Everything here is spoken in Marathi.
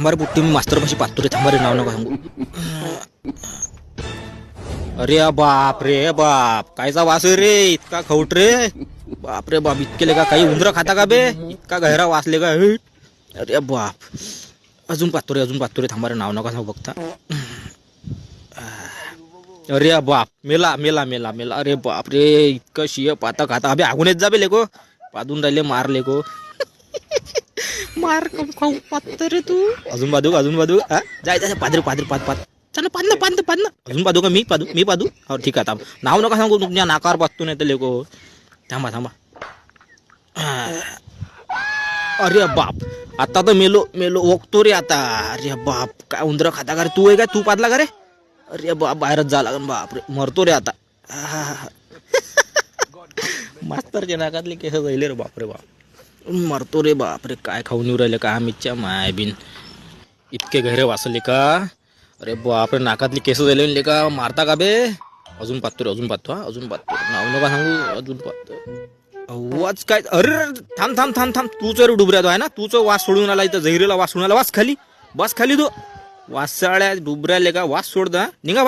थांबा रे पुट्टी, मी मास्तर पाशी पाहतो रे. थांबा रे, नाव नका सांगू. अरे बाप रे बाप, कायचा वास आहे रे इतका खवट रे. बाप रे बाप, इतके का काही उंदरं खाता का बे, इतका गहरा वासले का. अरे बाप, अजून पाहतो रे. थांबा रे, नाव नका सांगू बघता. अरे बाप, मेला मेला मेला मेला. अरे बाप रे, इतकं शिय पाता खाता. अबे आगून येत जाबे लेको, पादून राहिले मार लेको. मार खाऊ पात रे तू. अजून बाजू जाय पादरी पाद चल पाद अजून पादू का, मी पादू. हो ठीक आहे, थांब. नाव नका सांगू, तुमच्या नाकावर पाहतो नाही तर लेको. थांबा. अरे बाप, आता तर मेलो ओकतो रे आता. अरे बाप, काय उंदरं खाता का रे तू, आहे काय तू पादला का रे. अरे बाप, बाहेरच जा लागन. बाप रे, मरतो रे आता. मास्तरच्या नाकातले केस जाईल रे. बाप रे बाप, मरतो रे. बाप रे, काय खाऊन येऊ राहिले का आम्हीच्या माय बिन, इतके गहरे वाचले का. अरे बाप रे, नाकातली केस जाईल का, मारता का बे. अजून पाहतो. नाव नका सांगू, अजून पाहतो. आवाज काय. अरे थांब. तूच रे डुबऱ्या तो आहे ना, तूच वास सोडून आला इथं, जहिरेला वास सोडून आला. वास खाली, बस खाली तो. वासाळ्या डुबऱ्याले का वास सोडता, निघा.